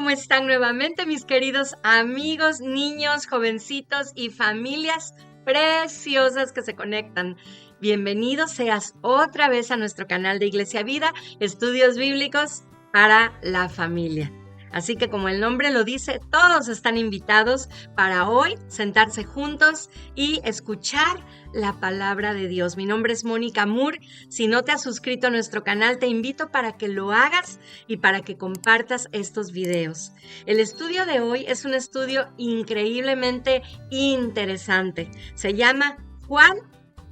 ¿cómo están nuevamente mis queridos amigos, niños, jovencitos y familias preciosas que se conectan? Bienvenidos seas otra vez a nuestro canal de Iglesia Vida, Estudios Bíblicos para la Familia. Así que como el nombre lo dice, todos están invitados para hoy sentarse juntos y escuchar la palabra de Dios. Mi nombre es Mónica Moore. Si no te has suscrito a nuestro canal, te invito para que lo hagas y para que compartas estos videos. El estudio de hoy es un estudio increíblemente interesante. Se llama Juan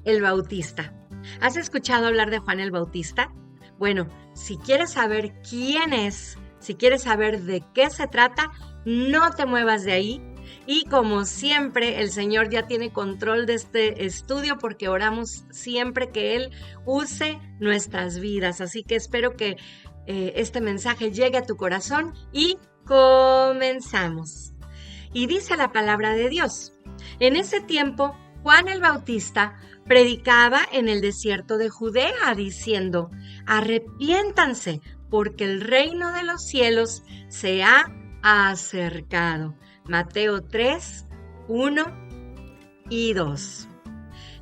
el Bautista. ¿Has escuchado hablar de Juan el Bautista? Bueno, si quieres saber quién es, si quieres saber de qué se trata, no te muevas de ahí. Y como siempre, el Señor ya tiene control de este estudio porque oramos siempre que Él use nuestras vidas. Así que espero que este mensaje llegue a tu corazón y comenzamos. Y dice la palabra de Dios: en ese tiempo, Juan el Bautista predicaba en el desierto de Judea diciendo: arrepiéntanse, porque el reino de los cielos se ha acercado. Mateo 3, 1 y 2.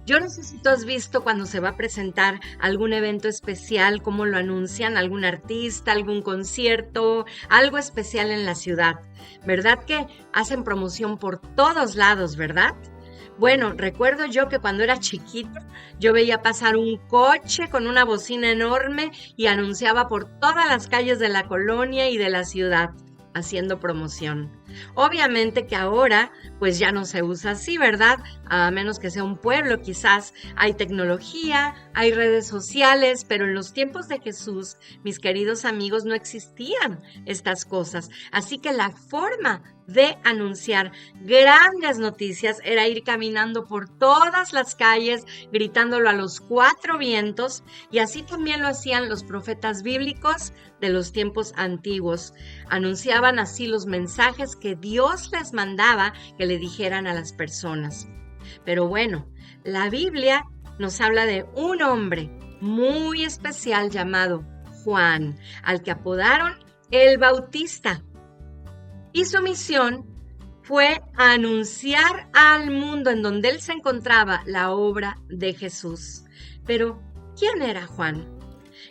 Yo no sé si tú has visto cuando se va a presentar algún evento especial, cómo lo anuncian, algún artista, algún concierto, algo especial en la ciudad. ¿Verdad que hacen promoción por todos lados, verdad? Bueno, recuerdo yo que cuando era chiquita, yo veía pasar un coche con una bocina enorme y anunciaba por todas las calles de la colonia y de la ciudad, haciendo promoción. Obviamente que ahora pues ya no se usa así, ¿verdad? A menos que sea un pueblo, quizás hay tecnología, hay redes sociales, pero en los tiempos de Jesús, mis queridos amigos, no existían estas cosas. Así que la forma de anunciar grandes noticias era ir caminando por todas las calles, gritándolo a los cuatro vientos, y así también lo hacían los profetas bíblicos de los tiempos antiguos. Anunciaban así los mensajes que Dios les mandaba que le dijeran a las personas. Pero bueno, la Biblia nos habla de un hombre muy especial llamado Juan, al que apodaron el Bautista. Y su misión fue anunciar al mundo en donde él se encontraba la obra de Jesús. Pero, ¿quién era Juan?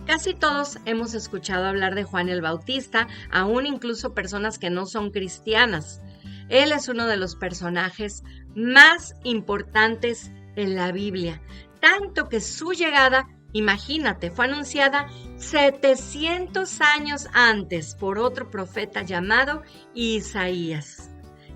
Casi todos hemos escuchado hablar de Juan el Bautista, aún incluso personas que no son cristianas. Él es uno de los personajes más importantes en la Biblia, tanto que su llegada, imagínate, fue anunciada 700 años antes por otro profeta llamado Isaías.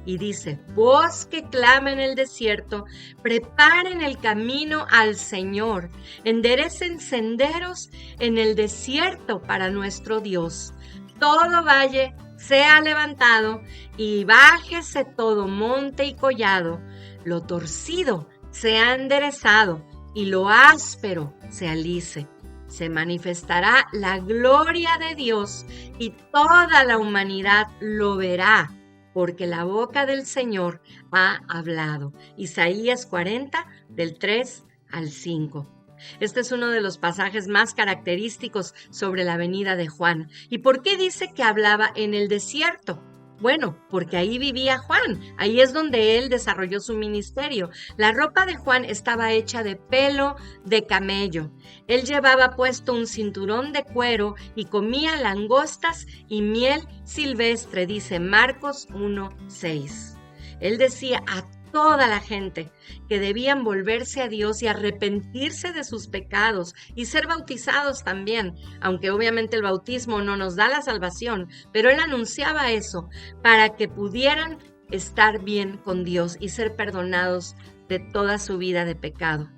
Y dice: voz que clama en el desierto, preparen el camino al Señor, enderecen senderos en el desierto para nuestro Dios. Todo valle sea levantado y bájese todo monte y collado, lo torcido sea enderezado y lo áspero se alice. Se manifestará la gloria de Dios y toda la humanidad lo verá, porque la boca del Señor ha hablado. Isaías 40, del 3 al 5. Este es uno de los pasajes más característicos sobre la venida de Juan. ¿Y por qué dice que hablaba en el desierto? Bueno, porque ahí vivía Juan, ahí es donde él desarrolló su ministerio. La ropa de Juan estaba hecha de pelo de camello. Él llevaba puesto un cinturón de cuero y comía langostas y miel silvestre, dice Marcos 1:6. Él decía a toda la gente que debían volverse a Dios y arrepentirse de sus pecados y ser bautizados también, aunque obviamente el bautismo no nos da la salvación, pero él anunciaba eso para que pudieran estar bien con Dios y ser perdonados de toda su vida de pecado.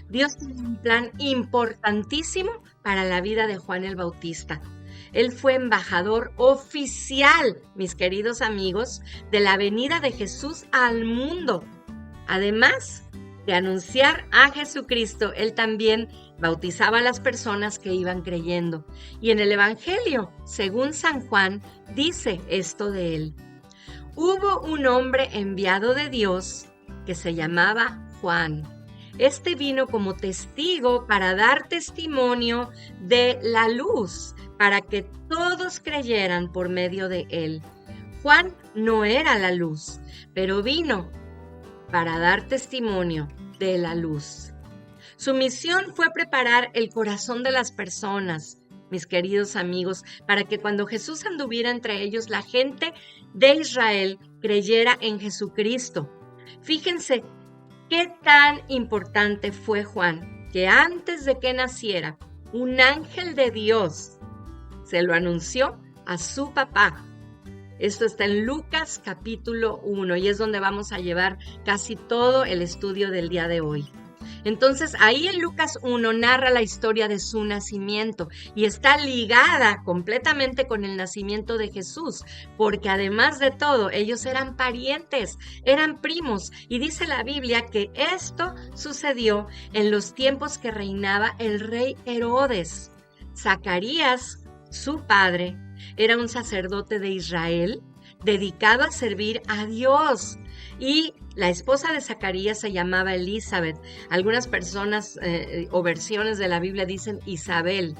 Dios tiene un plan importantísimo para la vida de Juan el Bautista. Él fue embajador oficial, mis queridos amigos, de la venida de Jesús al mundo. Además de anunciar a Jesucristo, él también bautizaba a las personas que iban creyendo. Y en el Evangelio, según San Juan, dice esto de él: hubo un hombre enviado de Dios que se llamaba Juan. Este vino como testigo para dar testimonio de la luz, para que todos creyeran por medio de él. Juan no era la luz, pero vino para dar testimonio de la luz. Su misión fue preparar el corazón de las personas, mis queridos amigos, para que cuando Jesús anduviera entre ellos, la gente de Israel creyera en Jesucristo. Fíjense qué tan importante fue Juan, que antes de que naciera, un ángel de Dios se lo anunció a su papá. Esto está en Lucas capítulo 1 y es donde vamos a llevar casi todo el estudio del día de hoy. Entonces, ahí en Lucas 1 narra la historia de su nacimiento y está ligada completamente con el nacimiento de Jesús, porque además de todo, ellos eran parientes, eran primos, y dice la Biblia que esto sucedió en los tiempos que reinaba el rey Herodes. Zacarías, su padre, era un sacerdote de Israel dedicado a servir a Dios. Y la esposa de Zacarías se llamaba Elizabeth. Algunas personas o versiones de la Biblia dicen Isabel.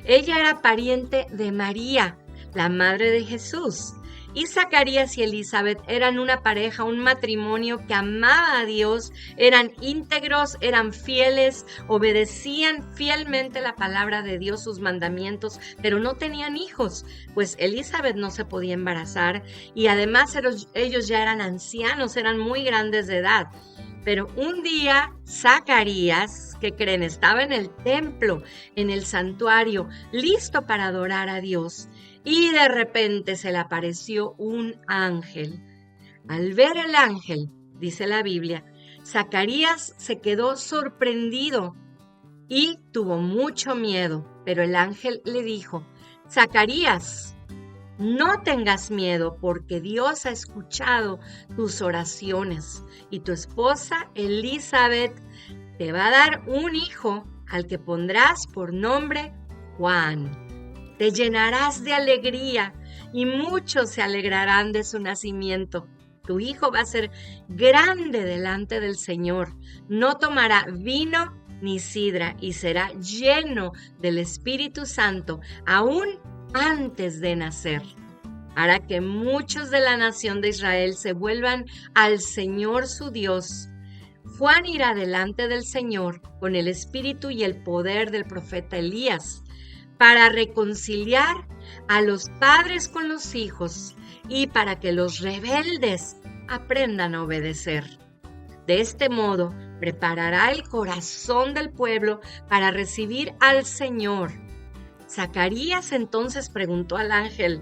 Ella era pariente de María, la madre de Jesús. Y Zacarías y Elizabeth eran una pareja, un matrimonio que amaba a Dios, eran íntegros, eran fieles, obedecían fielmente la palabra de Dios, sus mandamientos, pero no tenían hijos, pues Elizabeth no se podía embarazar y además ellos ya eran ancianos, eran muy grandes de edad. Pero un día Zacarías, ¿qué creen? Estaba en el templo, en el santuario, listo para adorar a Dios. Y de repente se le apareció un ángel. Al ver el ángel, dice la Biblia, Zacarías se quedó sorprendido y tuvo mucho miedo. Pero el ángel le dijo: Zacarías, no tengas miedo, porque Dios ha escuchado tus oraciones y tu esposa Elizabeth te va a dar un hijo al que pondrás por nombre Juan. Te llenarás de alegría y muchos se alegrarán de su nacimiento. Tu hijo va a ser grande delante del Señor. No tomará vino ni sidra y será lleno del Espíritu Santo aún antes de nacer. Hará que muchos de la nación de Israel se vuelvan al Señor su Dios. Juan irá delante del Señor con el espíritu y el poder del profeta Elías, para reconciliar a los padres con los hijos y para que los rebeldes aprendan a obedecer. De este modo, preparará el corazón del pueblo para recibir al Señor. Zacarías entonces preguntó al ángel: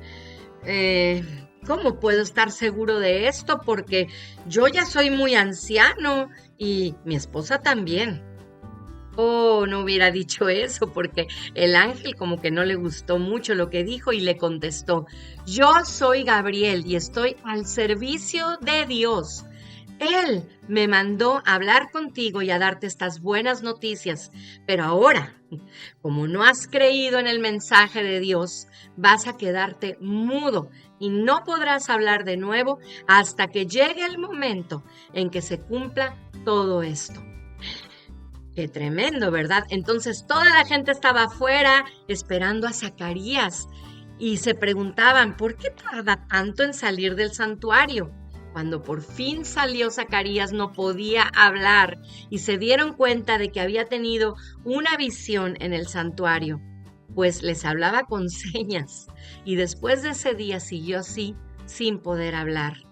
¿cómo puedo estar seguro de esto? Porque yo ya soy muy anciano y mi esposa también. Oh, no hubiera dicho eso, porque el ángel como que no le gustó mucho lo que dijo y le contestó: yo soy Gabriel y estoy al servicio de Dios. Él me mandó a hablar contigo y a darte estas buenas noticias, pero ahora, como no has creído en el mensaje de Dios, vas a quedarte mudo y no podrás hablar de nuevo hasta que llegue el momento en que se cumpla todo esto. Qué tremendo, ¿verdad? Entonces toda la gente estaba afuera esperando a Zacarías y se preguntaban: ¿por qué tarda tanto en salir del santuario? Cuando por fin salió Zacarías no podía hablar y se dieron cuenta de que había tenido una visión en el santuario, pues les hablaba con señas y después de ese día siguió así sin poder hablar.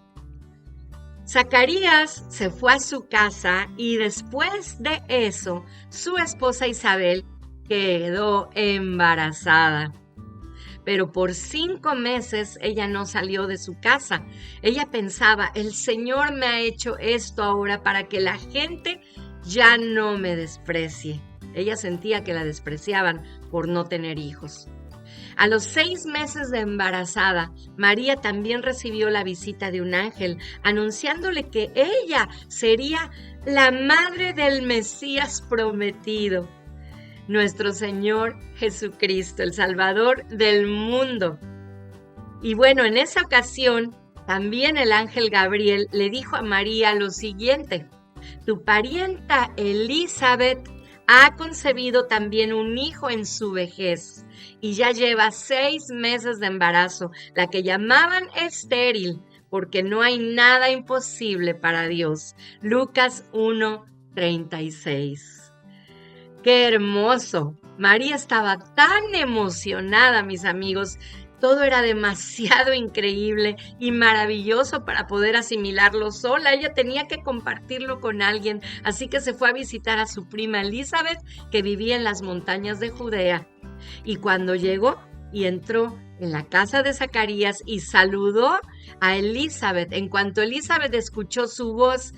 Zacarías se fue a su casa y después de eso su esposa Isabel quedó embarazada. Pero por 5 meses ella no salió de su casa. Ella pensaba: el Señor me ha hecho esto ahora para que la gente ya no me desprecie. Ella sentía que la despreciaban por no tener hijos. A los 6 meses de embarazada, María también recibió la visita de un ángel, anunciándole que ella sería la madre del Mesías prometido, nuestro Señor Jesucristo, el Salvador del mundo. Y bueno, en esa ocasión, también el ángel Gabriel le dijo a María lo siguiente: tu parienta Elizabeth ha concebido también un hijo en su vejez y ya lleva 6 meses de embarazo, la que llamaban estéril, porque no hay nada imposible para Dios. Lucas 1:36. ¡Qué hermoso! María estaba tan emocionada, mis amigos. Todo era demasiado increíble y maravilloso para poder asimilarlo sola. Ella tenía que compartirlo con alguien, así que se fue a visitar a su prima Elizabeth, que vivía en las montañas de Judea. Y cuando llegó y entró en la casa de Zacarías y saludó a Elizabeth, en cuanto Elizabeth escuchó su voz,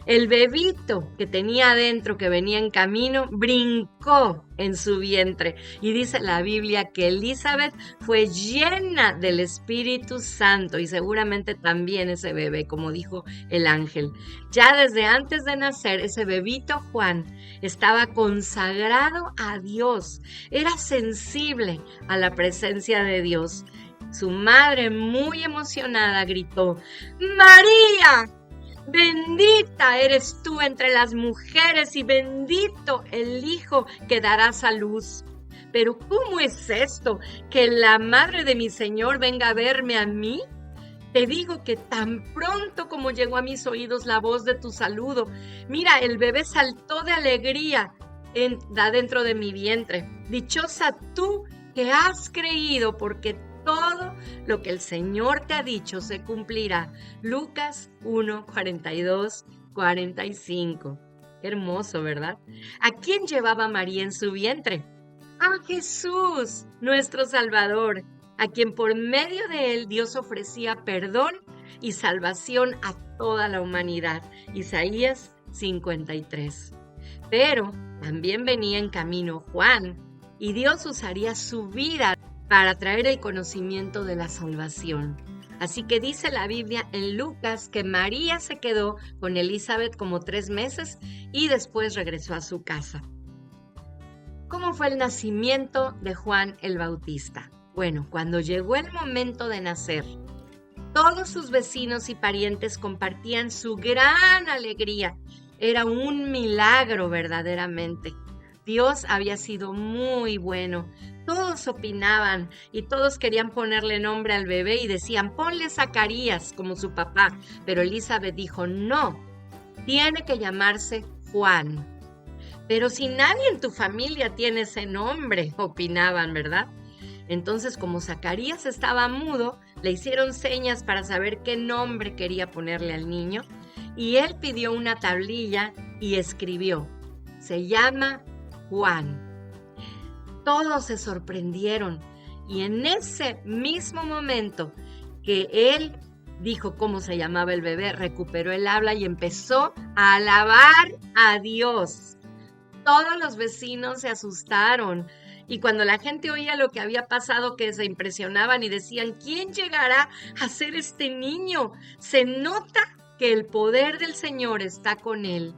el bebito que tenía adentro, que venía en camino, brincó en su vientre. Y dice la Biblia que Elizabeth fue llena del Espíritu Santo y seguramente también ese bebé, como dijo el ángel. Ya desde antes de nacer, ese bebito Juan estaba consagrado a Dios. Era sensible a la presencia de Dios. Su madre, muy emocionada, gritó: ¡María! Bendita eres tú entre las mujeres y bendito el hijo que darás a luz. Pero ¿cómo es esto? ¿Que la madre de mi Señor venga a verme a mí? Te digo que tan pronto como llegó a mis oídos la voz de tu saludo, mira, el bebé saltó de alegría adentro de mi vientre. Dichosa tú que has creído, porque todo lo que el Señor te ha dicho se cumplirá. Lucas 1:42-45. Hermoso, ¿verdad? ¿A quién llevaba María en su vientre? A Jesús, nuestro Salvador, a quien por medio de él Dios ofrecía perdón y salvación a toda la humanidad. Isaías 53. Pero también venía en camino Juan, y Dios usaría su vida para traer el conocimiento de la salvación. Así que dice la Biblia en Lucas que María se quedó con Elizabeth como 3 meses y después regresó a su casa. ¿Cómo fue el nacimiento de Juan el Bautista? Bueno, cuando llegó el momento de nacer, todos sus vecinos y parientes compartían su gran alegría. Era un milagro verdaderamente. Dios había sido muy bueno. Todos opinaban y todos querían ponerle nombre al bebé y decían: ponle Zacarías como su papá. Pero Elizabeth dijo: no, tiene que llamarse Juan. Pero si nadie en tu familia tiene ese nombre, opinaban, ¿verdad? Entonces, como Zacarías estaba mudo, le hicieron señas para saber qué nombre quería ponerle al niño, y él pidió una tablilla y escribió: se llama Juan. Todos se sorprendieron, y en ese mismo momento que él dijo cómo se llamaba el bebé, recuperó el habla y empezó a alabar a Dios. Todos los vecinos se asustaron, y cuando la gente oía lo que había pasado, que se impresionaban y decían: ¿quién llegará a ser este niño? Se nota que el poder del Señor está con él.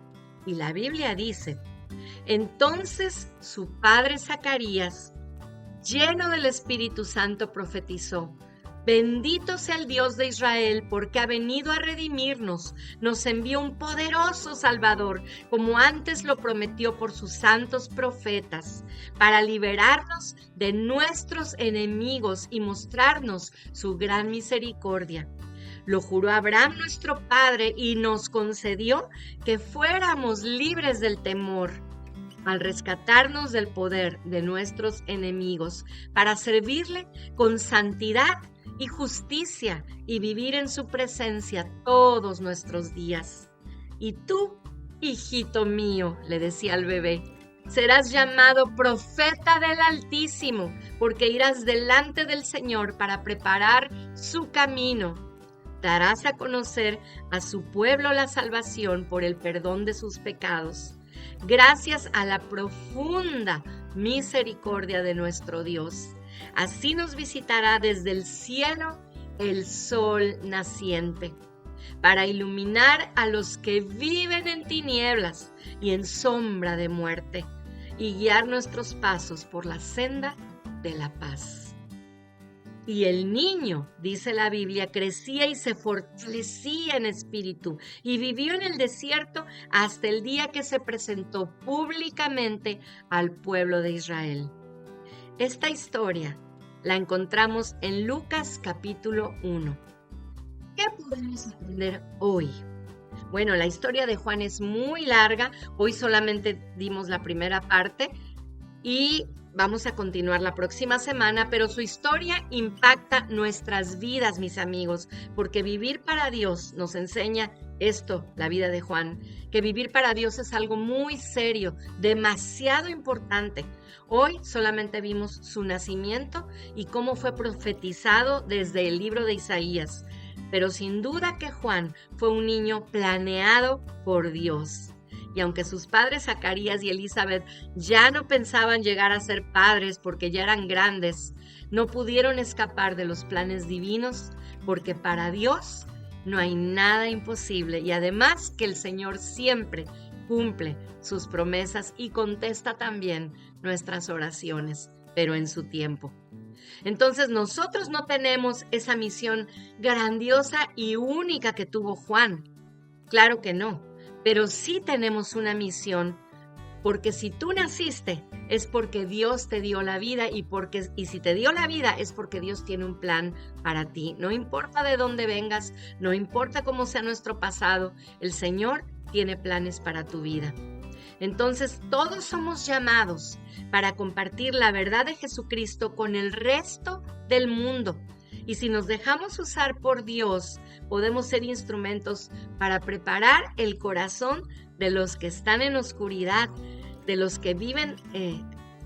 Y la Biblia dice: entonces su padre Zacarías, lleno del Espíritu Santo, profetizó: bendito sea el Dios de Israel, porque ha venido a redimirnos. Nos envió un poderoso Salvador, como antes lo prometió por sus santos profetas, para liberarnos de nuestros enemigos y mostrarnos su gran misericordia. Lo juró Abraham nuestro padre y nos concedió que fuéramos libres del temor, al rescatarnos del poder de nuestros enemigos, para servirle con santidad y justicia y vivir en su presencia todos nuestros días. Y tú, hijito mío, le decía al bebé, serás llamado profeta del Altísimo, porque irás delante del Señor para preparar su camino. Darás a conocer a su pueblo la salvación por el perdón de sus pecados, gracias a la profunda misericordia de nuestro Dios. Así nos visitará desde el cielo el sol naciente, para iluminar a los que viven en tinieblas y en sombra de muerte, y guiar nuestros pasos por la senda de la paz. Y el niño, dice la Biblia, crecía y se fortalecía en espíritu y vivió en el desierto hasta el día que se presentó públicamente al pueblo de Israel. Esta historia la encontramos en Lucas capítulo 1. ¿Qué podemos aprender hoy? Bueno, la historia de Juan es muy larga. Hoy solamente dimos la primera parte y vamos a continuar la próxima semana, pero su historia impacta nuestras vidas, mis amigos, porque vivir para Dios nos enseña esto, la vida de Juan, que vivir para Dios es algo muy serio, demasiado importante. Hoy solamente vimos su nacimiento y cómo fue profetizado desde el libro de Isaías, pero sin duda que Juan fue un niño planeado por Dios. Y aunque sus padres Zacarías y Elizabeth ya no pensaban llegar a ser padres porque ya eran grandes, no pudieron escapar de los planes divinos, porque para Dios no hay nada imposible, y además que el Señor siempre cumple sus promesas y contesta también nuestras oraciones, pero en su tiempo. Entonces nosotros no tenemos esa misión grandiosa y única que tuvo Juan. Claro que no. Pero sí tenemos una misión, porque si tú naciste es porque Dios te dio la vida y si te dio la vida es porque Dios tiene un plan para ti. No importa de dónde vengas, no importa cómo sea nuestro pasado, el Señor tiene planes para tu vida. Entonces todos somos llamados para compartir la verdad de Jesucristo con el resto del mundo. Y si nos dejamos usar por Dios, podemos ser instrumentos para preparar el corazón de los que están en oscuridad, de los que viven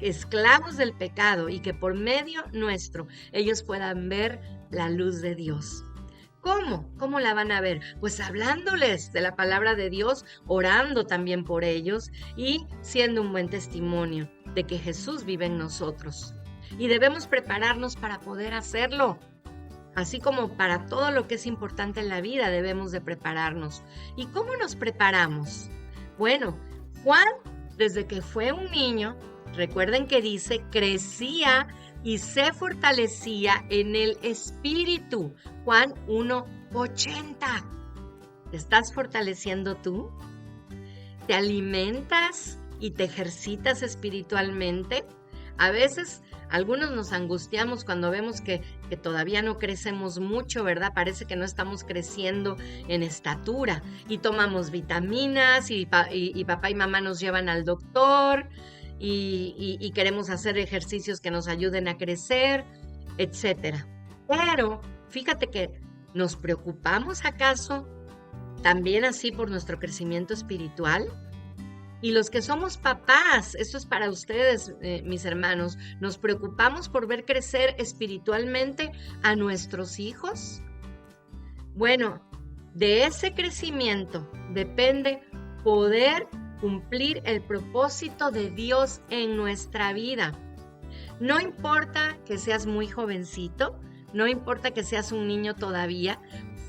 esclavos del pecado, y que por medio nuestro ellos puedan ver la luz de Dios. ¿Cómo? ¿Cómo la van a ver? Pues hablándoles de la palabra de Dios, orando también por ellos y siendo un buen testimonio de que Jesús vive en nosotros. Y debemos prepararnos para poder hacerlo. Así como para todo lo que es importante en la vida debemos de prepararnos. ¿Y cómo nos preparamos? Bueno, Juan, desde que fue un niño, recuerden que dice, crecía y se fortalecía en el espíritu. Juan 1:80. ¿Te estás fortaleciendo tú? ¿Te alimentas y te ejercitas espiritualmente? A veces algunos nos angustiamos cuando vemos que todavía no crecemos mucho, ¿verdad? Parece que no estamos creciendo en estatura y tomamos vitaminas y papá y mamá nos llevan al doctor y queremos hacer ejercicios que nos ayuden a crecer, etcétera. Pero fíjate que ¿nos preocupamos acaso también así por nuestro crecimiento espiritual? Y los que somos papás, esto es para ustedes, mis hermanos, ¿nos preocupamos por ver crecer espiritualmente a nuestros hijos? Bueno, de ese crecimiento depende poder cumplir el propósito de Dios en nuestra vida. No importa que seas muy jovencito, no importa que seas un niño todavía,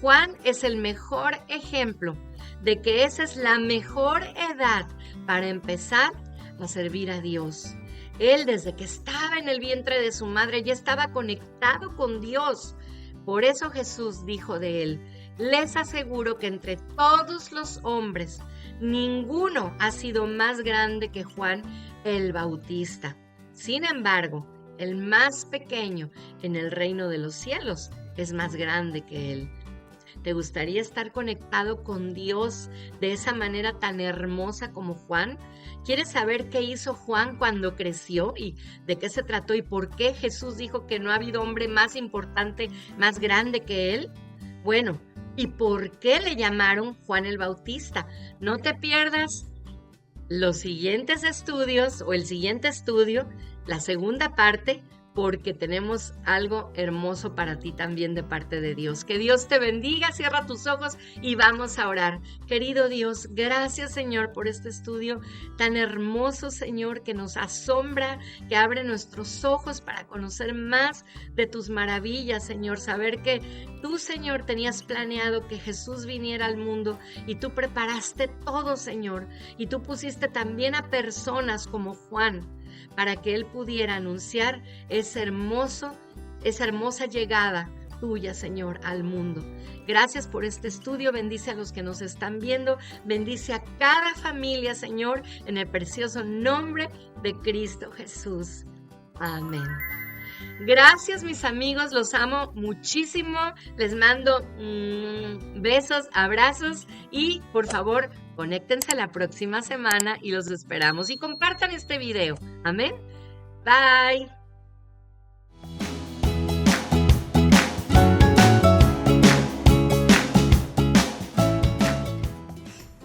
Juan es el mejor ejemplo de que esa es la mejor edad para empezar a servir a Dios. Él, desde que estaba en el vientre de su madre, ya estaba conectado con Dios. Por eso Jesús dijo de él, les aseguro que entre todos los hombres, ninguno ha sido más grande que Juan el Bautista. Sin embargo, el más pequeño en el reino de los cielos es más grande que él. ¿Te gustaría estar conectado con Dios de esa manera tan hermosa como Juan? ¿Quieres saber qué hizo Juan cuando creció y de qué se trató y por qué Jesús dijo que no ha habido hombre más importante, más grande que él? Bueno, ¿y por qué le llamaron Juan el Bautista? No te pierdas los siguientes estudios o el siguiente estudio, la segunda parte, porque tenemos algo hermoso para ti también de parte de Dios. Que Dios te bendiga, cierra tus ojos y vamos a orar. Querido Dios, gracias Señor por este estudio tan hermoso, Señor, que nos asombra, que abre nuestros ojos para conocer más de tus maravillas, Señor. Saber que tú, Señor, tenías planeado que Jesús viniera al mundo y tú preparaste todo, Señor. Y tú pusiste también a personas como Juan para que él pudiera anunciar ese hermoso esa hermosa llegada tuya, Señor, al mundo. Gracias por este estudio, bendice a los que nos están viendo, bendice a cada familia, Señor, en el precioso nombre de Cristo Jesús. Amén. Gracias, mis amigos, los amo muchísimo, les mando besos, abrazos y por favor, conéctense la próxima semana y los esperamos y compartan este video. Amén. Bye.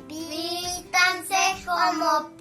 Vístanse como